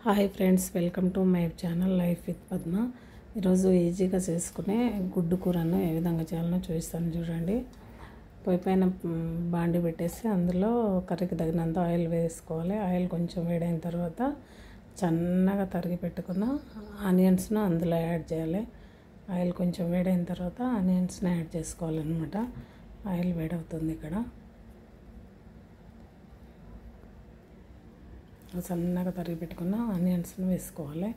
Hi friends, welcome to my channel life with Padma. ఈరోజు ఈజీగా చేసుకునే గుడ్డు కూరను ఏ విధంగా చేయాలో చూపిస్తాను. చూడండి, పొయ్యి పైన బాండి పెట్టేసి అందులో కర్రీకి తగినంత ఆయిల్ వేసుకోవాలి. ఆయిల్ కొంచెం వేడైన తర్వాత సన్నగా తరిగి పెట్టుకున్న ఆనియన్స్ను అందులో యాడ్ చేయాలి. ఆయిల్ కొంచెం వేడైన తర్వాత ఆనియన్స్ని యాడ్ చేసుకోవాలన్నమాట. ఆయిల్ వేడవుతుంది. ఇక్కడ సన్నగా తరిగి పెట్టుకున్న ఆనియన్స్ని వేసుకోవాలి.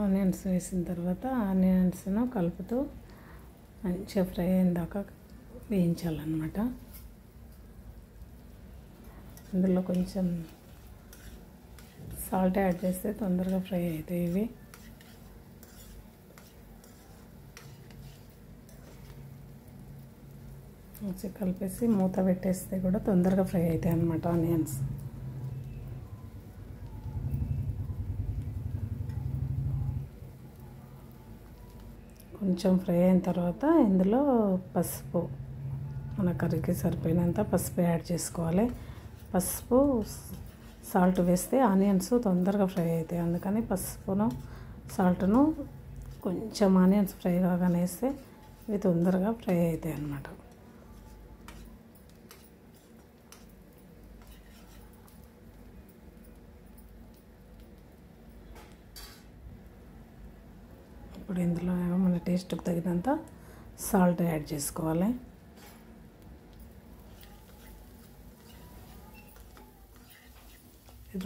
ఆనియన్స్ వేసిన తర్వాత ఆనియన్స్ను కలుపుతూ మంచిగా ఫ్రై అయిన దాకా వేయించాలన్నమాట. అందులో కొంచెం సాల్ట్ యాడ్ చేస్తే తొందరగా ఫ్రై అవుతాయి. ఇవి మంచిగా కలిపేసి మూత పెట్టేస్తే కూడా తొందరగా ఫ్రై అవుతాయి అన్నమాట ఆనియన్స్. కొంచెం ఫ్రై అయిన తర్వాత ఇందులో పసుపు, మన కర్రీకి సరిపోయినంత పసుపు యాడ్ చేసుకోవాలి. పసుపు సాల్ట్ వేస్తే ఆనియన్స్ తొందరగా ఫ్రై అవుతాయి. అందుకని పసుపును సాల్ట్ను కొంచెం ఆనియన్స్ ఫ్రై కాగానే వేస్తే ఇవి తొందరగా ఫ్రై అవుతాయి అన్నమాట. ఇప్పుడు ఇందులో మన టేస్ట్కి తగినంత సాల్ట్ యాడ్ చేసుకోవాలి.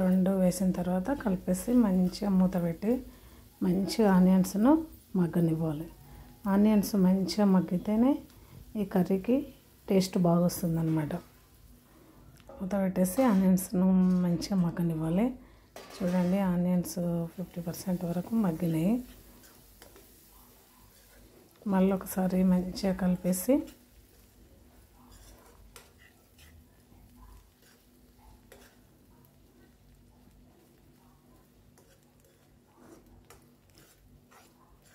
రెండు వేసిన తర్వాత కలిపేసి మంచిగా మూత పెట్టి మంచిగా ఆనియన్స్ను మగ్గనివ్వాలి. ఆనియన్స్ మంచిగా మగ్గితేనే ఈ కర్రీకి టేస్ట్ బాగా వస్తుందన్నమాట. మూత పెట్టేసి ఆనియన్స్ను మంచిగా మగ్గనివ్వాలి. చూడండి, ఆనియన్స్ 50% వరకు మగ్గినాయి. మళ్ళీ ఒకసారి మంచిగా కలిపేసి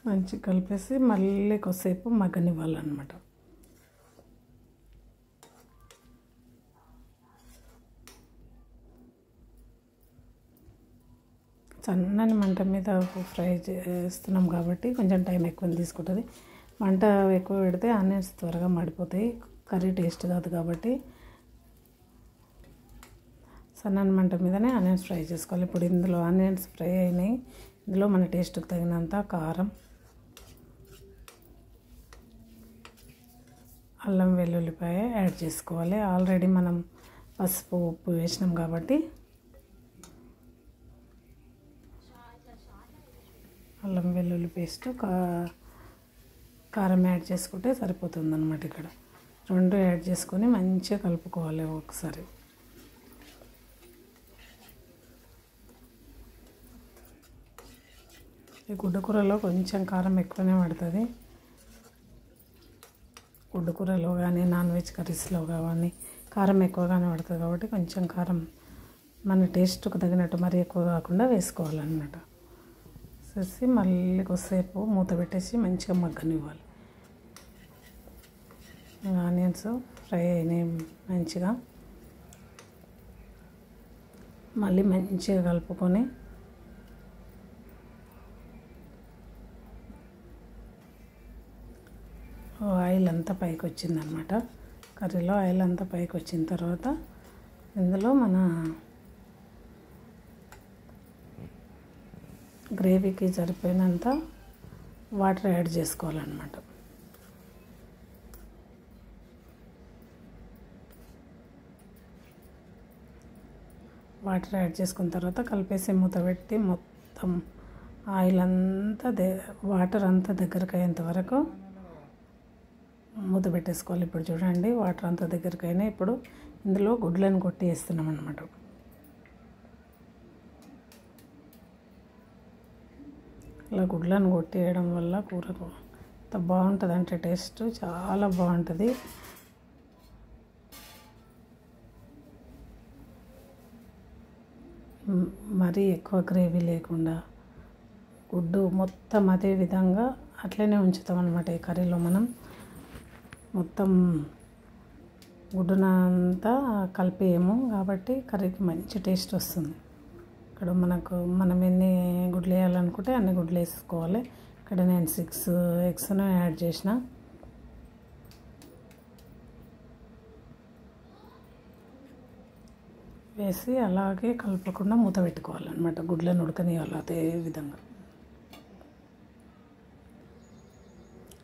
మంచిగా కలిపేసి మళ్ళీ కొద్దిసేపు మగ్గనివ్వాలన్నమాట. సన్నని మంట మీద ఫ్రై చేస్తున్నాం కాబట్టి కొంచెం టైం ఎక్కువ తీసుకుంటుంది. మంట ఎక్కువ పెడితే ఆనియన్స్ త్వరగా మాడిపోతాయి, కర్రీ టేస్ట్ కాదు. కాబట్టి సన్నని మంట మీదనే ఆనియన్స్ ఫ్రై చేసుకోవాలి. ఇప్పుడు ఇందులో ఆనియన్స్ ఫ్రై అయినాయి. ఇందులో మన టేస్ట్కి తగినంత కారం, అల్లం వెల్లుల్లిపాయ యాడ్ చేసుకోవాలి. ఆల్రెడీ మనం పసుపు ఉప్పు వేసినాం కాబట్టి అల్లం వెల్లుల్లి పేస్ట్, కారం యాడ్ చేసుకుంటే సరిపోతుంది అన్నమాట. ఇక్కడ రెండు యాడ్ చేసుకొని మంచిగా కలుపుకోవాలి ఒకసారి. ఈ గుడ్డు కూరలో కొంచెం కారం ఎక్కువనే పడుతుంది. గుడ్డు కూరలో కానీ నాన్ వెజ్ కర్రీస్లో కానీ కారం ఎక్కువగానే పడుతుంది కాబట్టి కొంచెం కారం మన టేస్ట్కు తగినట్టు మరీ ఎక్కువ కాకుండా వేసుకోవాలన్నమాట. వేసి మళ్ళీ కొద్దిసేపు మూత పెట్టేసి మంచిగా మగ్గనివ్వాలి. ఆనియన్స్ ఫ్రై అయినాయి మంచిగా. మళ్ళీ మంచిగా కలుపుకొని ఆయిల్ అంతా పైకి వచ్చిందనమాట. కర్రీలో ఆయిల్ అంతా పైకి వచ్చిన తర్వాత ఇందులో మన గ్రేవీకి సరిపోయినంత వాటర్ యాడ్ చేసుకోవాలన్నమాట. వాటర్ యాడ్ చేసుకున్న తర్వాత కలిపేసి మూత పెట్టి మొత్తం ఆయిల్ అంతా వాటర్ అంతా దగ్గరకు అయ్యేంత వరకు మూత పెట్టేసుకోవాలి. ఇప్పుడు చూడండి, వాటర్ అంతా దగ్గరికి అయినాయి. ఇప్పుడు ఇందులో గుడ్లను కొట్టి వేస్తున్నాం అన్నమాట. ఇలా గుడ్లను కొట్టి వేయడం వల్ల కూరకు ఎంత బాగుంటుంది అంటే టేస్ట్ చాలా బాగుంటుంది. మరీ ఎక్కువ గ్రేవీ లేకుండా గుడ్డు మొత్తం అదే విధంగా అట్లనే ఉంచుతాం అన్నమాట. ఈ కర్రీలో మనం మొత్తం గుడ్డునంతా కలిపేయము కాబట్టి కర్రీకి మంచి టేస్ట్ వస్తుంది. ఇక్కడ మనం ఎన్ని గుడ్లు వేయాలనుకుంటే అన్ని గుడ్లు వేసుకోవాలి. ఇక్కడ నేను 6 ఎగ్స్ను యాడ్ చేసిన. వేసి అలాగే కలపకుండా మూత పెట్టుకోవాలన్నమాట. గుడ్లను ఉడకనివ్వాలి అదే విధంగా.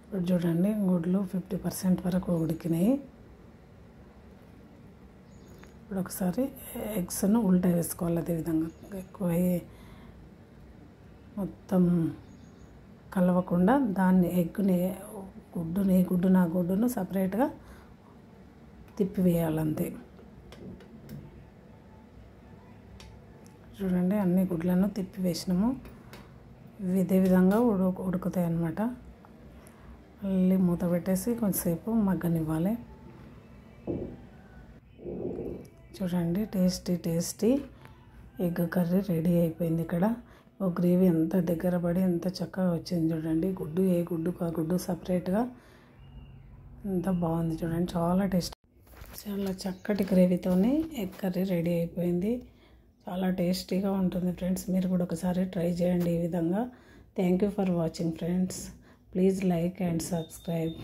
ఇప్పుడు చూడండి గుడ్లు 50% వరకు ఉడికినాయి. ఇప్పుడు ఒకసారి ఎగ్స్ను ఉల్టా వేసుకోవాలి అదేవిధంగా. ఎక్కువ మొత్తం కలవకుండా దాన్ని గుడ్డును సపరేట్గా తిప్పివేయాలంతే. చూడండి అన్ని గుడ్లను తిప్పివేసినాము. ఇదే విధంగా ఉడుకుతాయి అన్నమాట. మళ్ళీ మూత పెట్టేసి కొంచెంసేపు మగ్గనివ్వాలి. చూడండి టేస్టీ ఎగ్ కర్రీ రెడీ అయిపోయింది. ఇక్కడ గ్రేవీ ఎంత దగ్గర పడి ఎంత చక్కగా వచ్చింది చూడండి. ఏ గుడ్డుకు ఆ గుడ్డు సపరేట్గా ఎంత బాగుంది చూడండి. చాలా చక్కటి గ్రేవీతోనే ఎగ్ కర్రీ రెడీ అయిపోయింది. చాలా టేస్టీగా ఉంటుంది ఫ్రెండ్స్. మీరు కూడా ఒకసారి ట్రై చేయండి ఈ విధంగా. Thank you for watching friends. Please like and subscribe.